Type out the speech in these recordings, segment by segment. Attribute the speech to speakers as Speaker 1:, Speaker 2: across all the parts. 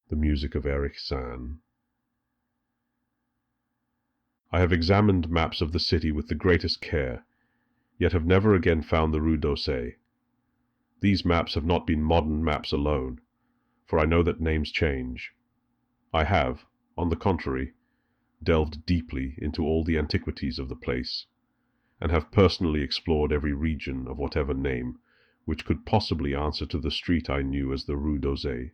Speaker 1: The music of Erich Zann. I have examined maps of the city with the greatest care, yet have never again found the Rue d'Orsay. These maps have not been modern maps alone, for I know that names change. I have, on the contrary, delved deeply into all the antiquities of the place, and have personally explored every region of whatever name which could possibly answer to the street I knew as the Rue d'Orsay.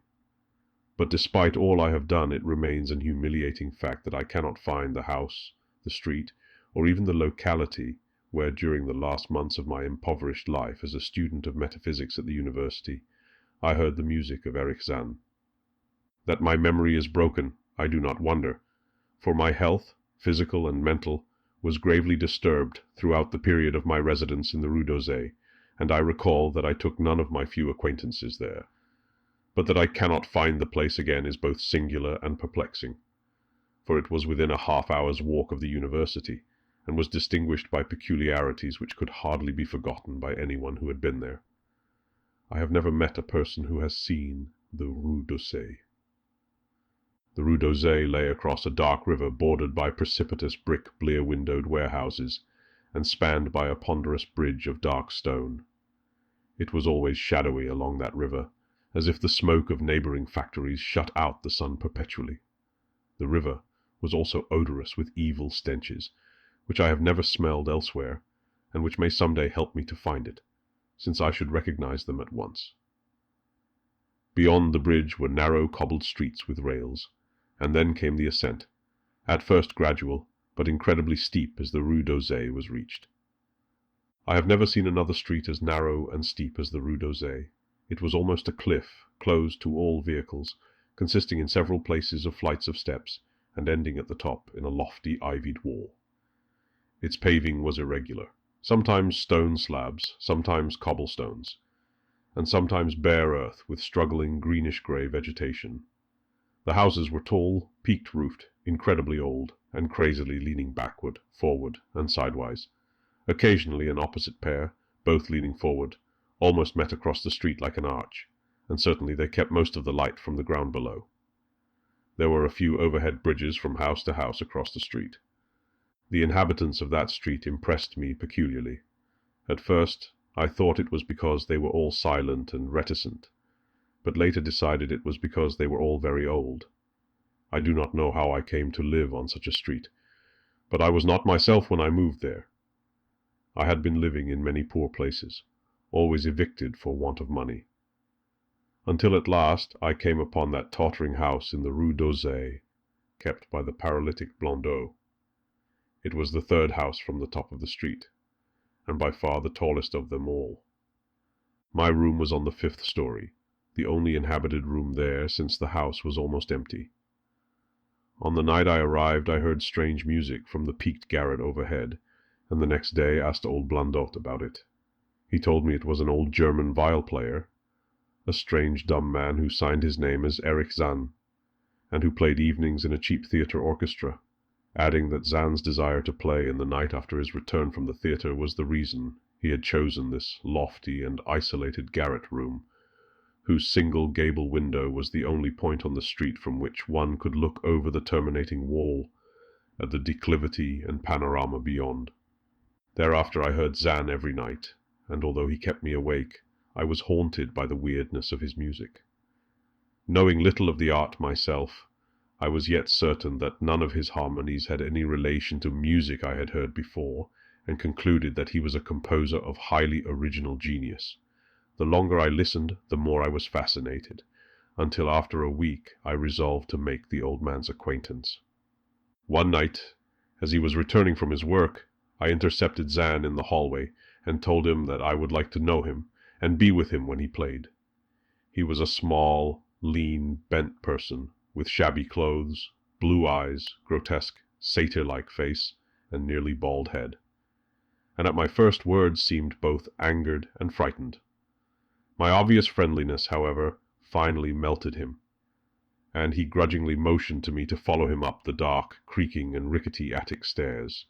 Speaker 1: But despite all I have done, it remains an humiliating fact that I cannot find the house, the street, or even the locality where during the last months of my impoverished life as a student of metaphysics at the university, I heard the music of Erich Zann. That my memory is broken, I do not wonder, for my health, physical and mental, was gravely disturbed throughout the period of my residence in the Rue d'Orsay, and I recall that I took none of my few acquaintances there. But that I cannot find the place again is both singular and perplexing, for it was within a half-hour's walk of the university, and was distinguished by peculiarities which could hardly be forgotten by anyone who had been there. I have never met a person who has seen the Rue d'Orsay. The Rue d'Orsay lay across a dark river bordered by precipitous brick blear-windowed warehouses, and spanned by a ponderous bridge of dark stone. It was always shadowy along that river, as if the smoke of neighboring factories shut out the sun perpetually. The river was also odorous with evil stenches, which I have never smelled elsewhere, and which may some day help me to find it, since I should recognize them at once. Beyond the bridge were narrow cobbled streets with rails, and then came the ascent, at first gradual, but incredibly steep as the Rue d'Orsay was reached. I have never seen another street as narrow and steep as the Rue d'Orsay. It was almost a cliff, closed to all vehicles, consisting in several places of flights of steps, and ending at the top in a lofty ivied wall. Its paving was irregular, sometimes stone slabs, sometimes cobblestones, and sometimes bare earth with struggling greenish-grey vegetation. The houses were tall, peaked-roofed, incredibly old, and crazily leaning backward, forward, and sidewise. Occasionally an opposite pair, both leaning forward, almost met across the street like an arch, and certainly they kept most of the light from the ground below. There were a few overhead bridges from house to house across the street. The inhabitants of that street impressed me peculiarly. At first, I thought it was because they were all silent and reticent, but later decided it was because they were all very old. I do not know how I came to live on such a street, but I was not myself when I moved there. I had been living in many poor places, always evicted for want of money, until at last I came upon that tottering house in the Rue d'Orsay, kept by the paralytic Blondeau. It was the third house from the top of the street, and by far the tallest of them all. My room was on the 5th story, the only inhabited room there since the house was almost empty. On the night I arrived I heard strange music from the peaked garret overhead, and the next day asked old Blondeau about it. He told me it was an old German viol player, a strange dumb man who signed his name as Erich Zann, and who played evenings in a cheap theatre orchestra, adding that Zann's desire to play in the night after his return from the theatre was the reason he had chosen this lofty and isolated garret room, whose single gable window was the only point on the street from which one could look over the terminating wall at the declivity and panorama beyond. Thereafter I heard Zann every night, and although he kept me awake, I was haunted by the weirdness of his music. Knowing little of the art myself, I was yet certain that none of his harmonies had any relation to music I had heard before, and concluded that he was a composer of highly original genius. The longer I listened, the more I was fascinated, until after a week I resolved to make the old man's acquaintance. One night, as he was returning from his work, I intercepted Zann in the hallway, and told him that I would like to know him, and be with him when he played. He was a small, lean, bent person, with shabby clothes, blue eyes, grotesque, satyr-like face, and nearly bald head, and at my first words seemed both angered and frightened. My obvious friendliness, however, finally melted him, and he grudgingly motioned to me to follow him up the dark, creaking and rickety attic stairs.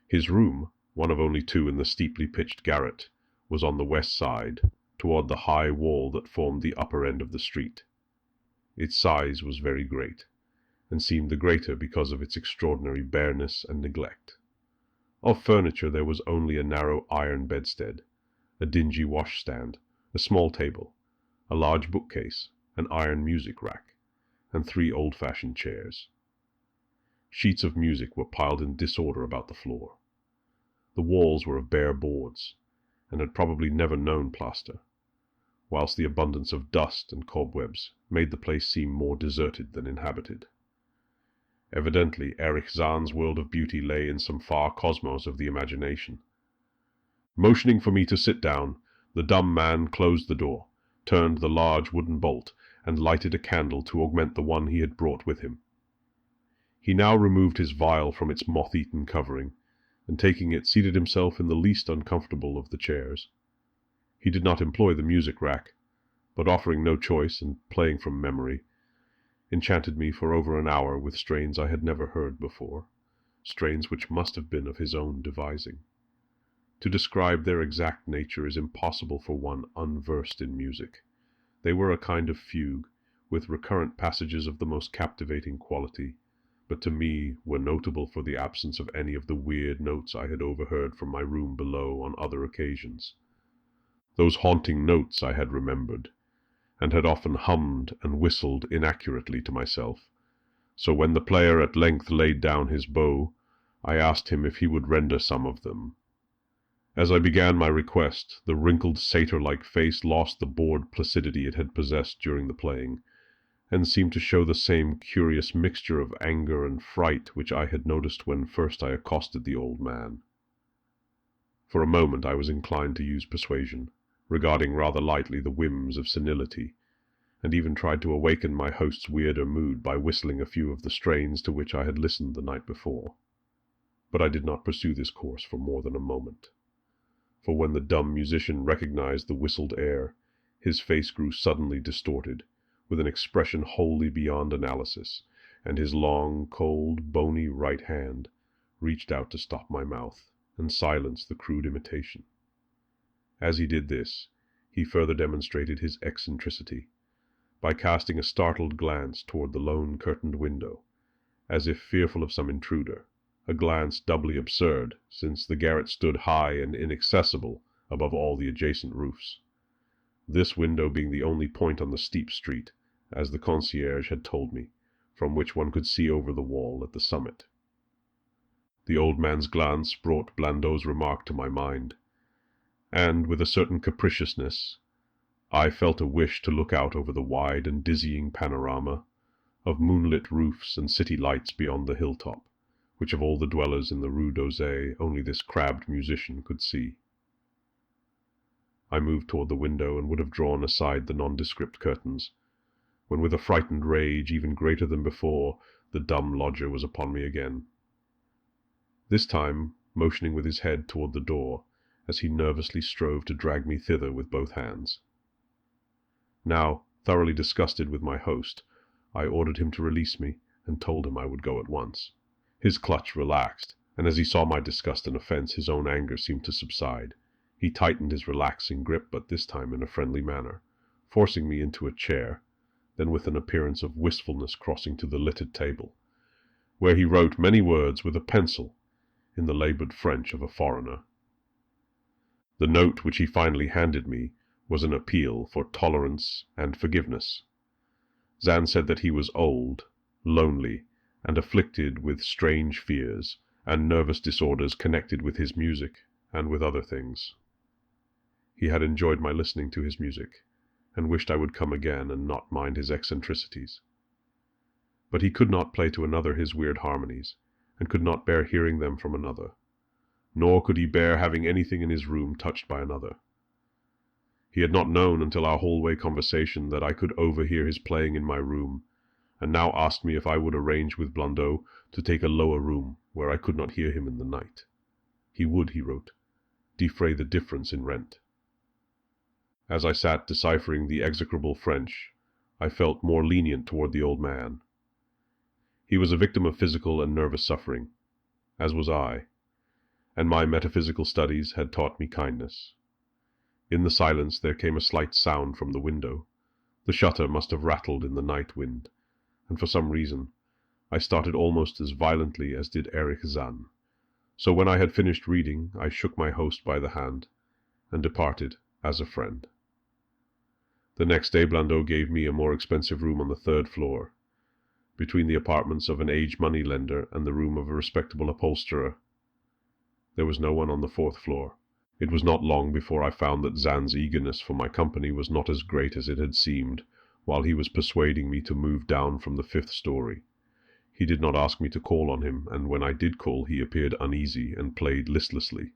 Speaker 1: His room, one of only two in the steeply pitched garret, was on the west side, toward the high wall that formed the upper end of the street. Its size was very great, and seemed the greater because of its extraordinary bareness and neglect. Of furniture there was only a narrow iron bedstead, a dingy washstand, a small table, a large bookcase, an iron music rack, and 3 old-fashioned chairs. Sheets of music were piled in disorder about the floor. The walls were of bare boards, and had probably never known plaster, whilst the abundance of dust and cobwebs made the place seem more deserted than inhabited. Evidently, Erich Zann's world of beauty lay in some far cosmos of the imagination. Motioning for me to sit down, the dumb man closed the door, turned the large wooden bolt, and lighted a candle to augment the one he had brought with him. He now removed his vial from its moth-eaten covering, and taking it, seated himself in the least uncomfortable of the chairs. He did not employ the music rack, but offering no choice and playing from memory, enchanted me for over an hour with strains I had never heard before, strains which must have been of his own devising. To describe their exact nature is impossible for one unversed in music. They were a kind of fugue, with recurrent passages of the most captivating quality, but to me were notable for the absence of any of the weird notes I had overheard from my room below on other occasions. Those haunting notes I had remembered, and had often hummed and whistled inaccurately to myself, so when the player at length laid down his bow, I asked him if he would render some of them. As I began my request, the wrinkled satyr-like face lost the bored placidity it had possessed during the playing, and seemed to show the same curious mixture of anger and fright which I had noticed when first I accosted the old man. For a moment I was inclined to use persuasion, regarding rather lightly the whims of senility, and even tried to awaken my host's weirder mood by whistling a few of the strains to which I had listened the night before. But I did not pursue this course for more than a moment, for when the dumb musician recognized the whistled air, his face grew suddenly distorted, with an expression wholly beyond analysis, and his long, cold, bony right hand reached out to stop my mouth and silence the crude imitation. As he did this, he further demonstrated his eccentricity, by casting a startled glance toward the lone curtained window, as if fearful of some intruder, a glance doubly absurd, since the garret stood high and inaccessible above all the adjacent roofs, this window being the only point on the steep street, as the concierge had told me, from which one could see over the wall at the summit. The old man's glance brought Blandot's remark to my mind, and, with a certain capriciousness, I felt a wish to look out over the wide and dizzying panorama of moonlit roofs and city lights beyond the hilltop, which of all the dwellers in the Rue d'Auseil only this crabbed musician could see. I moved toward the window and would have drawn aside the nondescript curtains, when with a frightened rage even greater than before, the dumb lodger was upon me again. This time motioning with his head toward the door, as he nervously strove to drag me thither with both hands. Now, thoroughly disgusted with my host, I ordered him to release me, and told him I would go at once. His clutch relaxed, and as he saw my disgust and offense, his own anger seemed to subside. He tightened his relaxing grip, but this time in a friendly manner, forcing me into a chair, then with an appearance of wistfulness crossing to the littered table, where he wrote many words with a pencil in the laboured French of a foreigner. The note which he finally handed me was an appeal for tolerance and forgiveness. Zann said that he was old, lonely, and afflicted with strange fears and nervous disorders connected with his music and with other things. He had enjoyed my listening to his music, and wished I would come again and not mind his eccentricities. But he could not play to another his weird harmonies, and could not bear hearing them from another, nor could he bear having anything in his room touched by another. He had not known until our hallway conversation that I could overhear his playing in my room, and now asked me if I would arrange with Blondeau to take a lower room where I could not hear him in the night. He would, he wrote, defray the difference in rent. As I sat deciphering the execrable French, I felt more lenient toward the old man. He was a victim of physical and nervous suffering, as was I, and my metaphysical studies had taught me kindness. In the silence there came a slight sound from the window, The shutter must have rattled in the night wind, and for some reason I started almost as violently as did Erich Zann. So when I had finished reading, I shook my host by the hand, and departed as a friend. The next day Blondeau gave me a more expensive room on the 3rd floor, between the apartments of an aged money-lender and the room of a respectable upholsterer. There was no one on the 4th floor. It was not long before I found that Zann's eagerness for my company was not as great as it had seemed, while he was persuading me to move down from the 5th story. He did not ask me to call on him, and when I did call he appeared uneasy and played listlessly.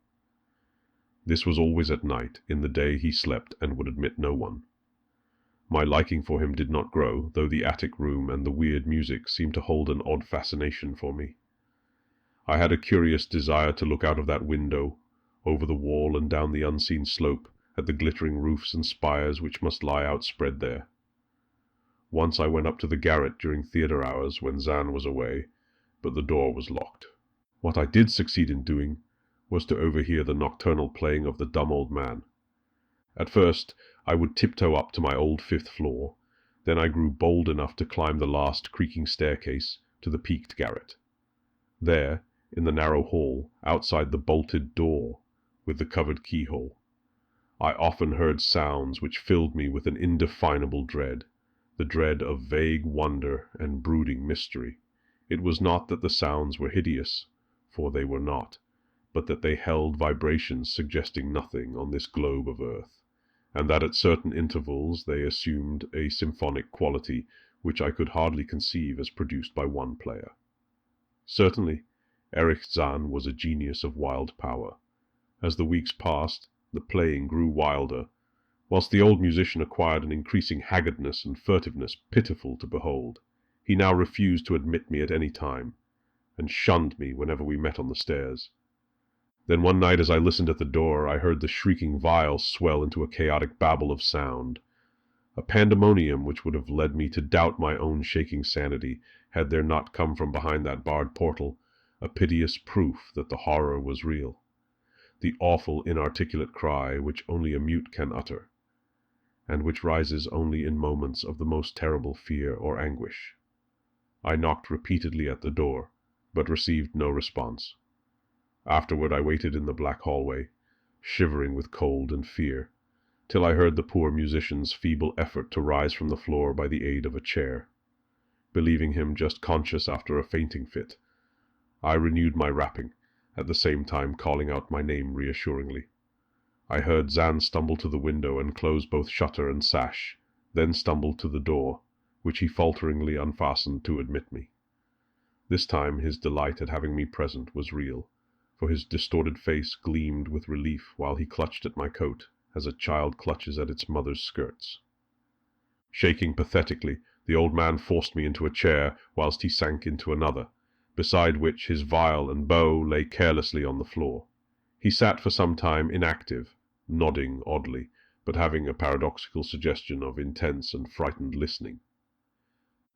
Speaker 1: This was always at night. In the day he slept and would admit no one. My liking for him did not grow, though the attic room and the weird music seemed to hold an odd fascination for me. I had a curious desire to look out of that window, over the wall and down the unseen slope, at the glittering roofs and spires which must lie outspread there. Once I went up to the garret during theatre hours when Zann was away, but the door was locked. What I did succeed in doing was to overhear the nocturnal playing of the dumb old man. At first I would tiptoe up to my old 5th floor, then I grew bold enough to climb the last creaking staircase to the peaked garret. There, in the narrow hall, outside the bolted door with the covered keyhole, I often heard sounds which filled me with an indefinable dread, the dread of vague wonder and brooding mystery. It was not that the sounds were hideous, for they were not, but that they held vibrations suggesting nothing on this globe of earth, and that at certain intervals they assumed a symphonic quality which I could hardly conceive as produced by one player. Certainly, Erich Zann was a genius of wild power. As the weeks passed, the playing grew wilder, whilst the old musician acquired an increasing haggardness and furtiveness pitiful to behold. He now refused to admit me at any time, and shunned me whenever we met on the stairs. Then one night as I listened at the door, I heard the shrieking viol swell into a chaotic babble of sound, a pandemonium which would have led me to doubt my own shaking sanity, had there not come from behind that barred portal a piteous proof that the horror was real, the awful inarticulate cry which only a mute can utter, and which rises only in moments of the most terrible fear or anguish. I knocked repeatedly at the door, but received no response. Afterward I waited in the black hallway, shivering with cold and fear, till I heard the poor musician's feeble effort to rise from the floor by the aid of a chair. Believing him just conscious after a fainting fit, I renewed my rapping, at the same time calling out my name reassuringly. I heard Zann stumble to the window and close both shutter and sash, then stumbled to the door, which he falteringly unfastened to admit me. This time his delight at having me present was real, for his distorted face gleamed with relief while he clutched at my coat, as a child clutches at its mother's skirts. Shaking pathetically, the old man forced me into a chair, whilst he sank into another, beside which his viol and bow lay carelessly on the floor. He sat for some time inactive, nodding oddly, but having a paradoxical suggestion of intense and frightened listening.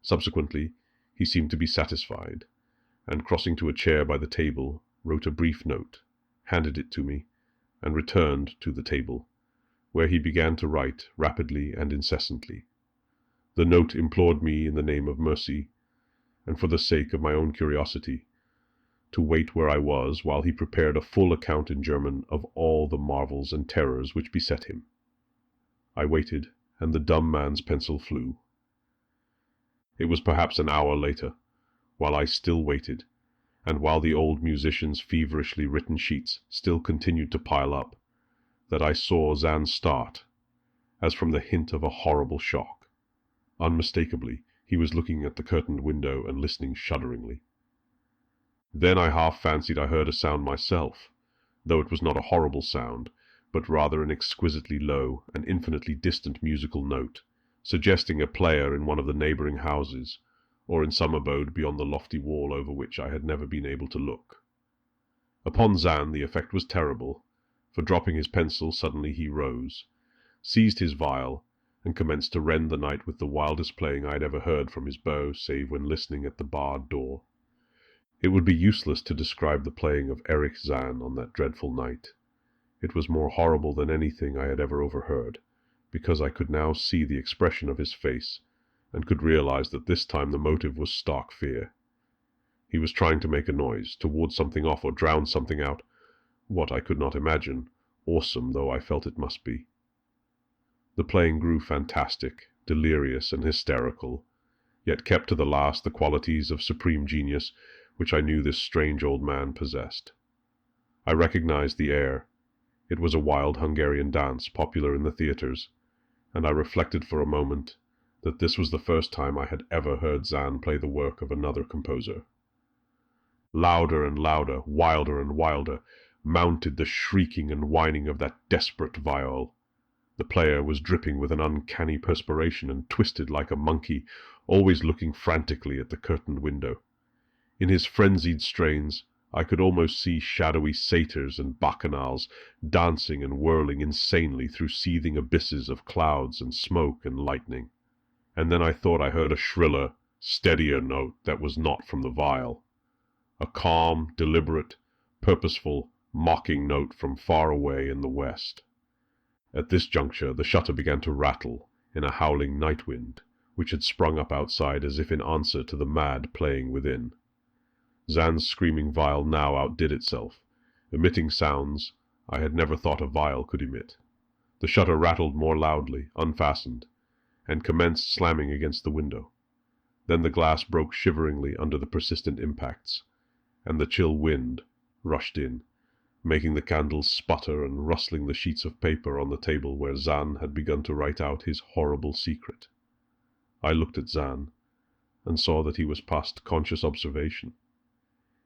Speaker 1: Subsequently, he seemed to be satisfied, and crossing to a chair by the table, wrote a brief note, handed it to me, and returned to the table, where he began to write rapidly and incessantly. The note implored me in the name of mercy, and for the sake of my own curiosity, to wait where I was while he prepared a full account in German of all the marvels and terrors which beset him. I waited, and the dumb man's pencil flew. It was perhaps an hour later, while I still waited, and while the old musician's feverishly written sheets still continued to pile up, that I saw Zann start, as from the hint of a horrible shock. Unmistakably, he was looking at the curtained window and listening shudderingly. Then I half fancied I heard a sound myself, though it was not a horrible sound, but rather an exquisitely low and infinitely distant musical note, suggesting a player in one of the neighbouring houses, or in some abode beyond the lofty wall over which I had never been able to look. Upon Zann the effect was terrible, for dropping his pencil suddenly he rose, seized his viol, and commenced to rend the night with the wildest playing I had ever heard from his bow, save when listening at the barred door. It would be useless to describe the playing of Erich Zann on that dreadful night. It was more horrible than anything I had ever overheard, because I could now see the expression of his face, and could realize that this time the motive was stark fear. He was trying to make a noise, to ward something off or drown something out, what I could not imagine, awesome though I felt it must be. The playing grew fantastic, delirious, and hysterical, yet kept to the last the qualities of supreme genius which I knew this strange old man possessed. I recognized the air. It was a wild Hungarian dance popular in the theatres, and I reflected for a moment that this was the first time I had ever heard Zann play the work of another composer. Louder and louder, wilder and wilder, mounted the shrieking and whining of that desperate viol. The player was dripping with an uncanny perspiration and twisted like a monkey, always looking frantically at the curtained window. In his frenzied strains, I could almost see shadowy satyrs and bacchanals dancing and whirling insanely through seething abysses of clouds and smoke and lightning. And then I thought I heard a shriller, steadier note that was not from the viol. A calm, deliberate, purposeful, mocking note from far away in the west. At this juncture the shutter began to rattle in a howling night wind, which had sprung up outside as if in answer to the mad playing within. Zann's screaming viol now outdid itself, emitting sounds I had never thought a viol could emit. The shutter rattled more loudly, unfastened, and commenced slamming against the window. Then the glass broke shiveringly under the persistent impacts, and the chill wind rushed in, making the candles sputter and rustling the sheets of paper on the table where Zann had begun to write out his horrible secret. I looked at Zann, and saw that he was past conscious observation.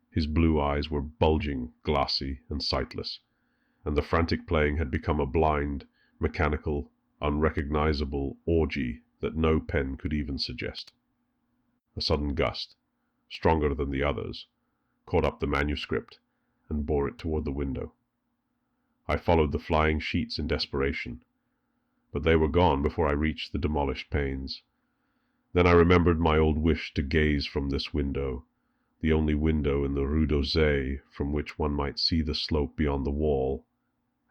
Speaker 1: His blue eyes were bulging, glassy, and sightless, and the frantic playing had become a blind, mechanical, unrecognizable orgy that no pen could even suggest. A sudden gust, stronger than the others, caught up the manuscript and bore it toward the window. I followed the flying sheets in desperation, but they were gone before I reached the demolished panes. Then I remembered my old wish to gaze from this window, the only window in the Rue d'Auseil from which one might see the slope beyond the wall,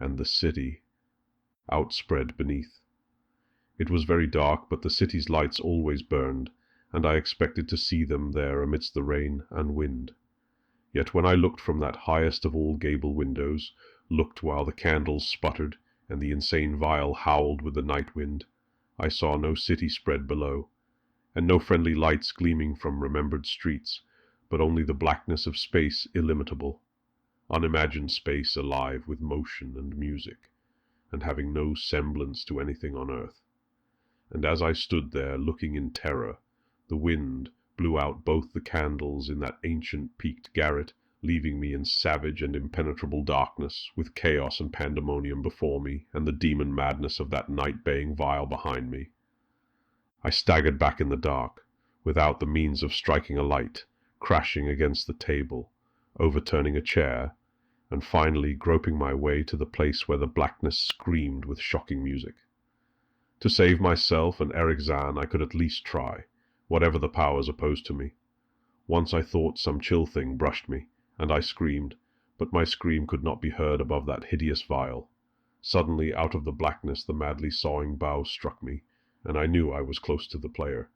Speaker 1: and the city, outspread beneath. It was very dark, but the city's lights always burned, and I expected to see them there amidst the rain and wind. Yet when I looked from that highest of all gable windows, looked while the candles sputtered and the insane viol howled with the night wind, I saw no city spread below, and no friendly lights gleaming from remembered streets, but only the blackness of space illimitable, unimagined space alive with motion and music, and having no semblance to anything on earth. And as I stood there looking in terror, the wind blew out both the candles in that ancient peaked garret, leaving me in savage and impenetrable darkness, with chaos and pandemonium before me, and the demon madness of that night-baying viol behind me. I staggered back in the dark, without the means of striking a light, crashing against the table, overturning a chair, and finally groping my way to the place where the blackness screamed with shocking music. To save myself and Erich Zann I could at least try, whatever the powers opposed to me. Once I thought some chill thing brushed me, and I screamed, but my scream could not be heard above that hideous viol. Suddenly, out of the blackness, the madly sawing bough struck me, and I knew I was close to the player.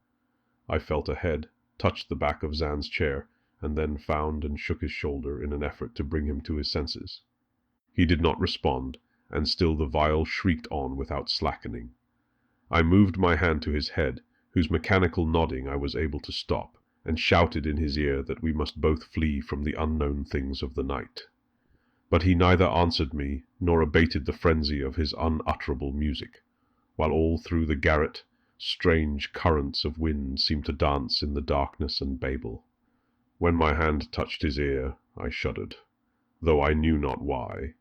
Speaker 1: I felt a head, touched the back of Zann's chair, and then found and shook his shoulder in an effort to bring him to his senses. He did not respond, and still the viol shrieked on without slackening. I moved my hand to his head, whose mechanical nodding I was able to stop, and shouted in his ear that we must both flee from the unknown things of the night. But he neither answered me, nor abated the frenzy of his unutterable music, while all through the garret strange currents of wind seemed to dance in the darkness and babel. When my hand touched his ear, I shuddered, though I knew not why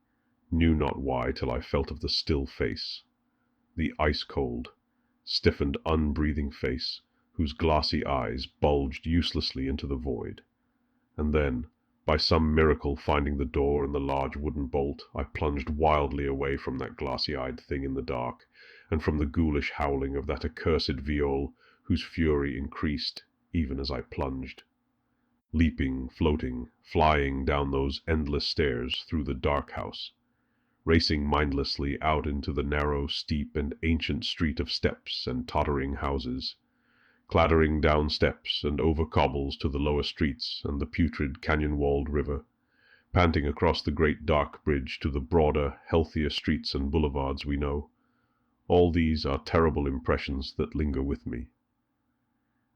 Speaker 1: till I felt of the still face, the ice-cold, stiffened, unbreathing face, whose glassy eyes bulged uselessly into the void. And then, by some miracle finding the door and the large wooden bolt, I plunged wildly away from that glassy-eyed thing in the dark, and from the ghoulish howling of that accursed viol, whose fury increased even as I plunged. Leaping, floating, flying down those endless stairs through the dark house, racing mindlessly out into the narrow, steep, and ancient street of steps and tottering houses, clattering down steps and over cobbles to the lower streets and the putrid canyon-walled river, panting across the great dark bridge to the broader, healthier streets and boulevards we know. All these are terrible impressions that linger with me.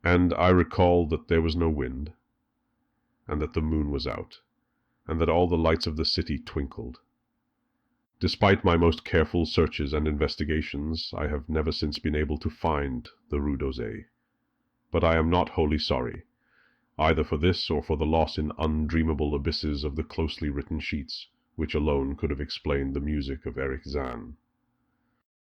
Speaker 1: And I recall that there was no wind, and that the moon was out, and that all the lights of the city twinkled. Despite my most careful searches and investigations, I have never since been able to find the Rue d'Orsay. But I am not wholly sorry, either for this or for the loss in undreamable abysses of the closely written sheets, which alone could have explained the music of Erich Zann.